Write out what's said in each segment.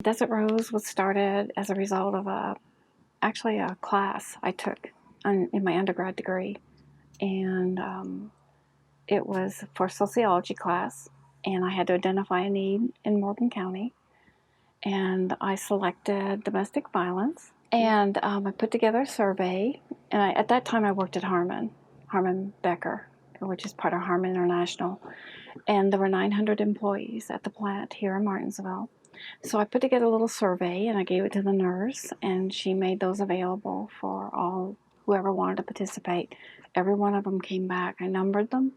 Desert Rose was started as a result of actually a class I took in my undergrad degree, and it was for sociology class, and I had to identify a need in Morgan County, and I selected domestic violence, and I put together a survey, and at that time I worked at Harmon Becker, which is part of Harmon International, and there were 900 employees at the plant here in Martinsville. So I put together a little survey and I gave it to the nurse, and she made those available for all whoever wanted to participate. Every one of them came back. I numbered them.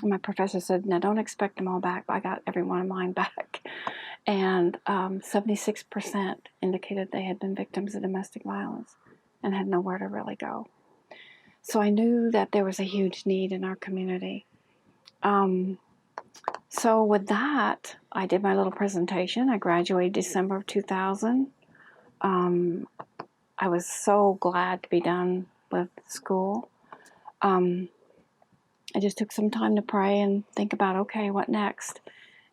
And my professor said, "Now don't expect them all back," but I got every one of mine back. And 76% indicated they had been victims of domestic violence and had nowhere to really go. So I knew that there was a huge need in our community. So with that, I did my little presentation. I graduated December of 2000. I was so glad to be done with school. I just took some time to pray and think about, okay, what next?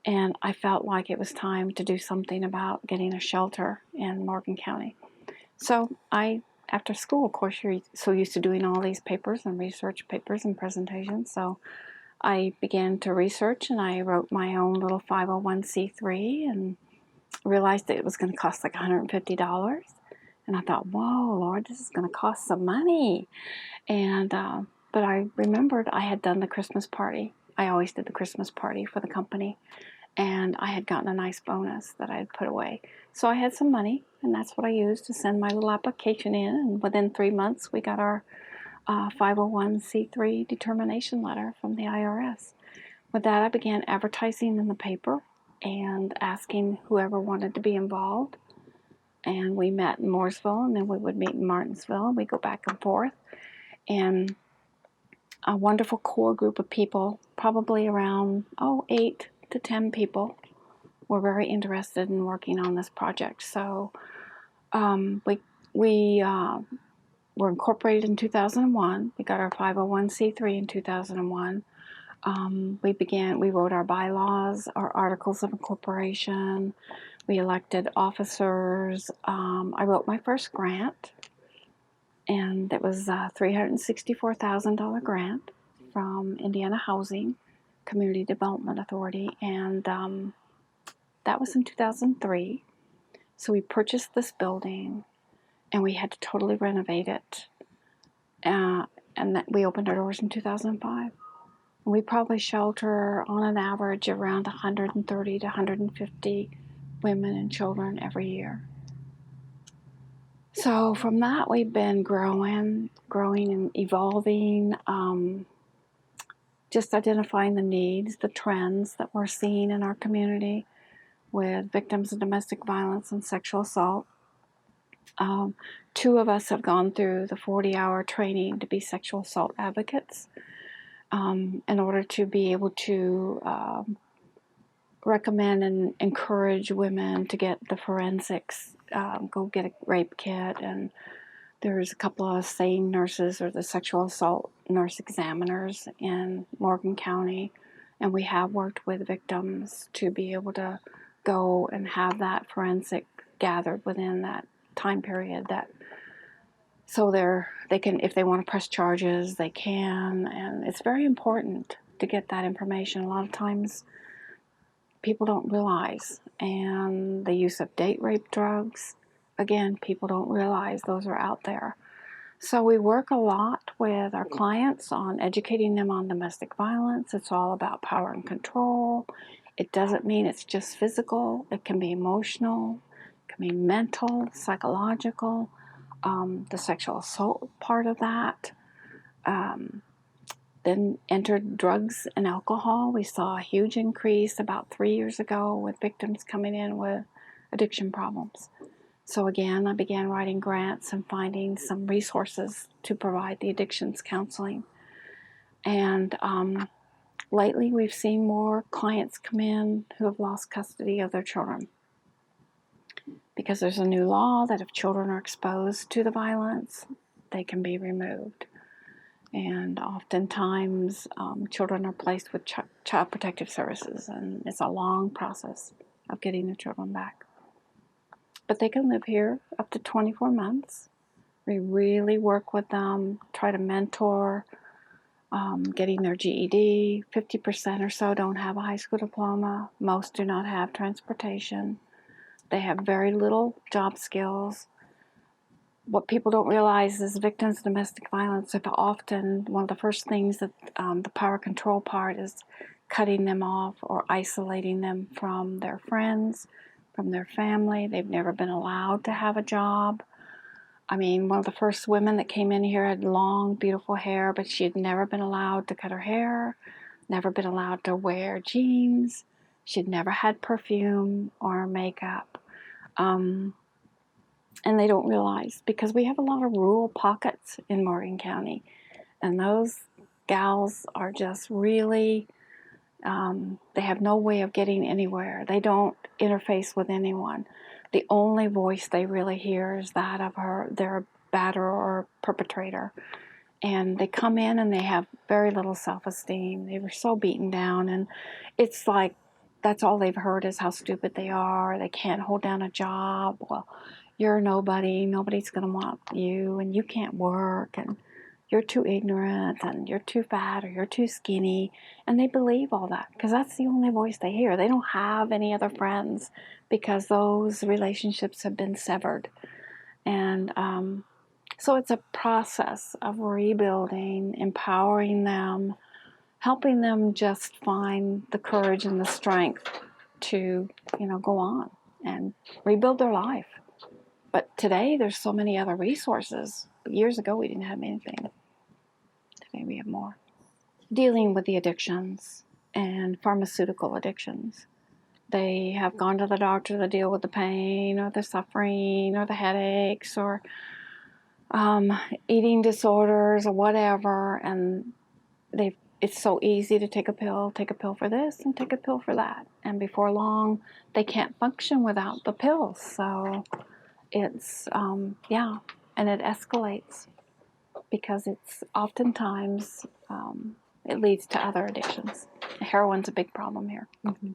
And I felt like it was time to do something about getting a shelter in Morgan County. So after school, of course, you're so used to doing all these papers and research papers and presentations. So I began to research, and I wrote my own little 501c3 and realized that it was going to cost like $150. And I thought, whoa, Lord, this is going to cost some money. And but I remembered I had done the Christmas party. I always did the Christmas party for the company, and I had gotten a nice bonus that I had put away. So I had some money, and that's what I used to send my little application in. And within 3 months, we got our 501c3 determination letter from the IRS. With that, I began advertising in the paper and asking whoever wanted to be involved. And we met in Mooresville, and then we would meet in Martinsville, and we'd go back and forth. And a wonderful core group of people, probably around 8 to 10 people, were very interested in working on this project. So we were incorporated in 2001. We got our 501c3 in 2001. We wrote our bylaws, our articles of incorporation. We elected officers. I wrote my first grant, and it was a $364,000 grant from Indiana Housing Community Development Authority, and that was in 2003. So we purchased this building, and we had to totally renovate it, and we opened our doors in 2005. We probably shelter on an average around 130 to 150 women and children every year. So from that, we've been growing and evolving, just identifying the needs, the trends that we're seeing in our community with victims of domestic violence and sexual assault. 2 of us have gone through the 40-hour training to be sexual assault advocates in order to be able to recommend and encourage women to get the forensics, go get a rape kit. And there's a couple of SANE nurses, or the sexual assault nurse examiners in Morgan County, and we have worked with victims to be able to go and have that forensic gathered within that time period, that so they can, if they want to press charges, they can. And it's very important to get that information. A lot of times people don't realize, and the use of date rape drugs, again, people don't realize those are out there. So we work a lot with our clients on educating them on domestic violence. It's all about power and control. It doesn't mean it's just physical. It can be emotional, it can be mental, psychological, the sexual assault part of that. Then entered drugs and alcohol. We saw a huge increase about 3 years ago with victims coming in with addiction problems. So again, I began writing grants and finding some resources to provide the addictions counseling. And lately we've seen more clients come in who have lost custody of their children, because there's a new law that if children are exposed to the violence, they can be removed. And oftentimes, children are placed with child protective services, and it's a long process of getting the children back. but they can live here up to 24 months. We really work with them, try to mentor, getting their GED. 50% or so don't have a high school diploma. Most do not have transportation. They have very little job skills. What people don't realize is victims of domestic violence have often, one of the first things that the power control part is cutting them off or isolating them from their friends, from their family. They've never been allowed to have a job. I mean, one of the first women that came in here had long, beautiful hair, but she had never been allowed to cut her hair, never been allowed to wear jeans. She'd never had perfume or makeup. And they don't realize, because we have a lot of rural pockets in Morgan County, and those gals are just really, they have no way of getting anywhere. They don't interface with anyone. The only voice they really hear is that of their batterer or perpetrator. And they come in and they have very little self-esteem. They were so beaten down, and it's like that's all they've heard is how stupid they are. They can't hold down a job. Well, you're nobody. Nobody's going to want you, and you can't work, and you're too ignorant, and you're too fat, or you're too skinny. And they believe all that because that's the only voice they hear. They don't have any other friends because those relationships have been severed. And so it's a process of rebuilding, empowering them, helping them just find the courage and the strength to, go on and rebuild their life. But today there's so many other resources. Years ago we didn't have anything. Today we have more. Dealing with the addictions and pharmaceutical addictions. They have gone to the doctor to deal with the pain or the suffering or the headaches or eating disorders or whatever, and it's so easy to take a pill for this and take a pill for that, and before long they can't function without the pills. So it's and it escalates because it's oftentimes it leads to other addictions. Heroin's a big problem here. Mm-hmm.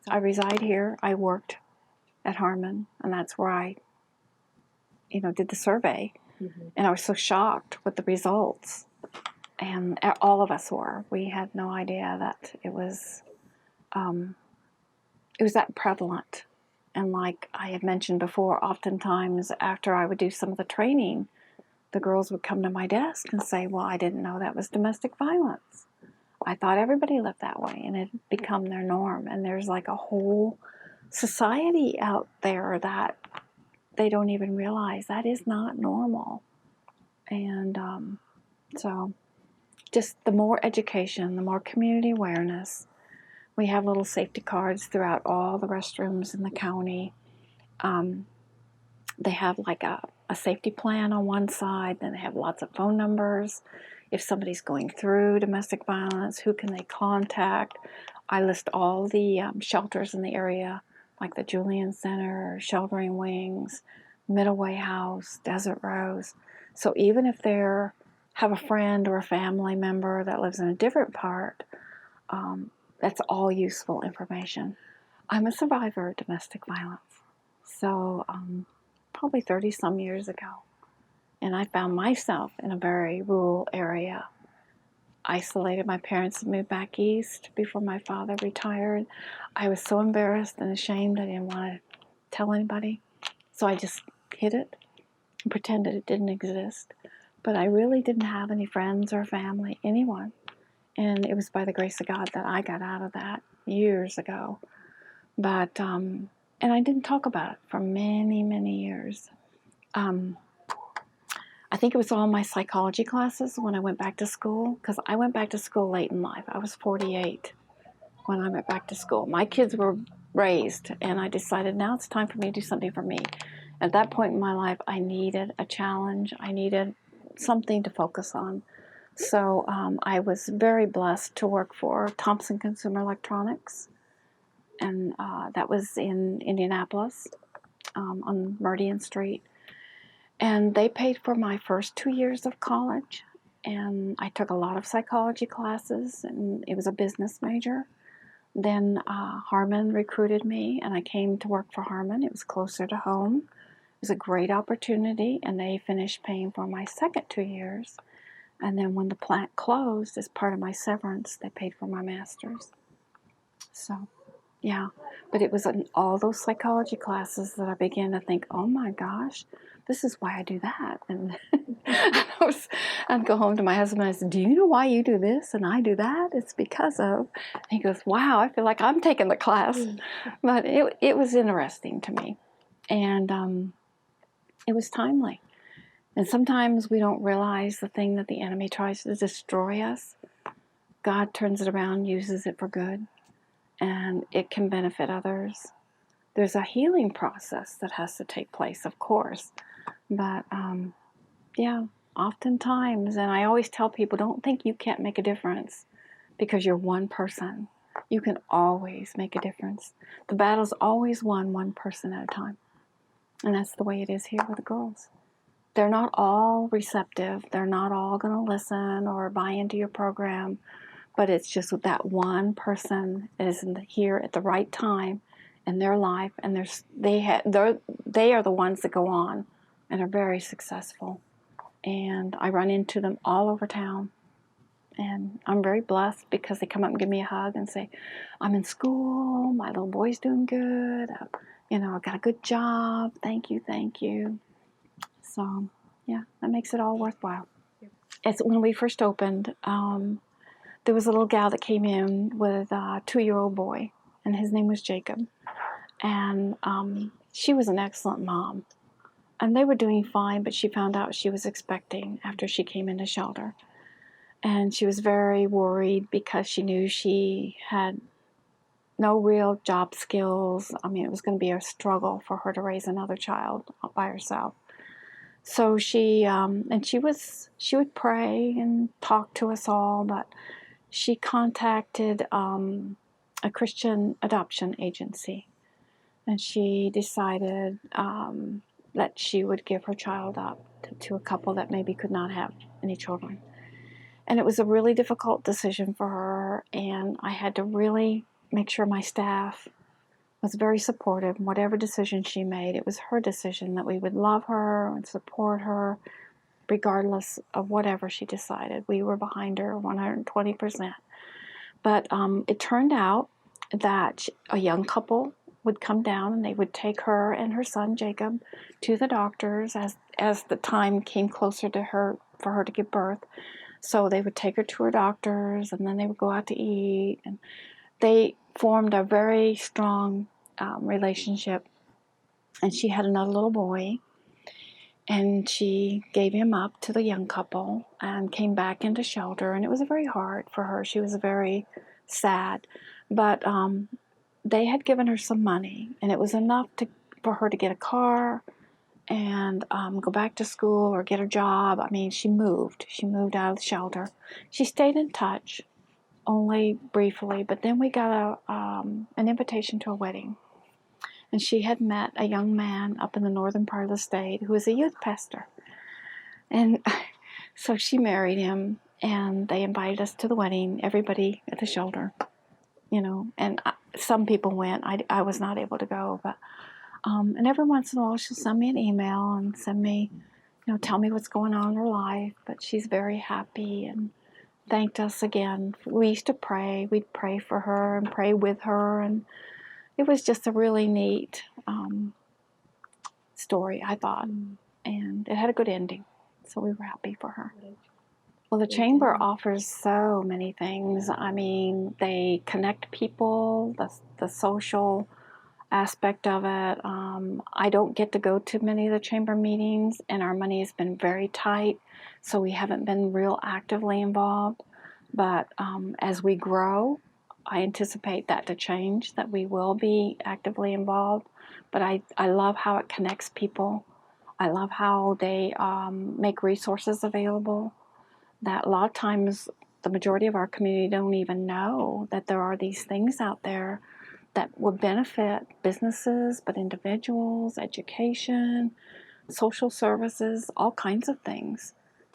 I reside here. I worked at Harmon, and that's where I did the survey. Mm-hmm. And I was so shocked with the results, and all of us were. We had no idea that it was that prevalent. And like I had mentioned before, oftentimes after I would do some of the training, the girls would come to my desk and say, well, I didn't know that was domestic violence. I thought everybody lived that way, and it had become their norm. And there's like a whole society out there that they don't even realize that is not normal. And so just the more education, the more community awareness. We have little safety cards throughout all the restrooms in the county. They have like a safety plan on one side, then they have lots of phone numbers. If somebody's going through domestic violence, who can they contact? I list all the shelters in the area, like the Julian Center, Sheltering Wings, Middleway House, Desert Rose. So even if they have a friend or a family member that lives in a different part, that's all useful information. I'm a survivor of domestic violence. So probably 30-some years ago. And I found myself in a very rural area. Isolated. My parents moved back east before my father retired. I was so embarrassed and ashamed I didn't want to tell anybody. So I just hid it and pretended it didn't exist. But I really didn't have any friends or family, anyone. And it was by the grace of God that I got out of that years ago. But, and I didn't talk about it for many, many years. I think it was all my psychology classes when I went back to school, because I went back to school late in life. I was 48 when I went back to school. My kids were raised, and I decided now it's time for me to do something for me. At that point in my life, I needed a challenge. I needed something to focus on. So I was very blessed to work for Thompson Consumer Electronics, and that was in Indianapolis on Meridian Street. And they paid for my first 2 years of college, and I took a lot of psychology classes, and it was a business major. Then Harmon recruited me, and I came to work for Harmon. It was closer to home. It was a great opportunity, and they finished paying for my second 2 years. And then when the plant closed, as part of my severance, they paid for my master's. So, yeah. But it was in all those psychology classes that I began to think, oh my gosh, this is why I do that. And I'd go home to my husband and I said, do you know why you do this and I do that? It's because of. And he goes, wow, I feel like I'm taking the class. But it was interesting to me. And it was timely. And sometimes we don't realize the thing that the enemy tries to destroy us. God turns it around, uses it for good, and it can benefit others. There's a healing process that has to take place, of course. But, yeah, oftentimes, and I always tell people, don't think you can't make a difference because you're one person. You can always make a difference. The battle's always won one person at a time. And that's the way it is here with the girls. They're not all receptive. They're not all going to listen or buy into your program. But it's just that one person is here at the right time in their life, and they are the ones that go on and are very successful. And I run into them all over town. And I'm very blessed because they come up and give me a hug and say, I'm in school, my little boy's doing good, I've got a good job, thank you. So, yeah, that makes it all worthwhile. It's when we first opened, there was a little gal that came in with a 2-year-old boy, and his name was Jacob. And she was an excellent mom. And they were doing fine, but she found out she was expecting after she came into shelter. And she was very worried because she knew she had no real job skills. I mean, it was going to be a struggle for her to raise another child by herself. So she would pray and talk to us all, but she contacted a Christian adoption agency, and she decided that she would give her child up to a couple that maybe could not have any children. And it was a really difficult decision for her, and I had to really make sure my staff was very supportive. Whatever decision she made, it was her decision, that we would love her and support her regardless of whatever she decided. We were behind her 120%. But it turned out that a young couple would come down, and they would take her and her son Jacob to the doctors as the time came closer to her for her to give birth. So they would take her to her doctors, and then they would go out to eat, and they formed a very strong relationship. And she had another little boy, and she gave him up to the young couple and came back into shelter. And it was very hard for her. She was very sad. But they had given her some money, and it was enough for her to get a car and go back to school or get a job. I mean, she moved. She moved out of the shelter. She stayed in touch, only briefly, but then we got an invitation to a wedding. And she had met a young man up in the northern part of the state who was a youth pastor. And so she married him, and they invited us to the wedding, everybody at the shelter, and some people went. I was not able to go, but and every once in a while she'll send me an email and send me, tell me what's going on in her life. But she's very happy and thanked us again. We used to pray. We'd pray for her and pray with her, and it was just a really neat story, I thought. And it had a good ending, so we were happy for her. Well, the Chamber offers so many things. I mean, they connect people, the social aspect of it. I don't get to go to many of the Chamber meetings, and our money has been very tight, so we haven't been real actively involved. But as we grow, I anticipate that to change, that we will be actively involved. But I love how it connects people. I love how they make resources available, that a lot of times the majority of our community don't even know that there are these things out there that would benefit businesses, but individuals, education, social services, all kinds of things.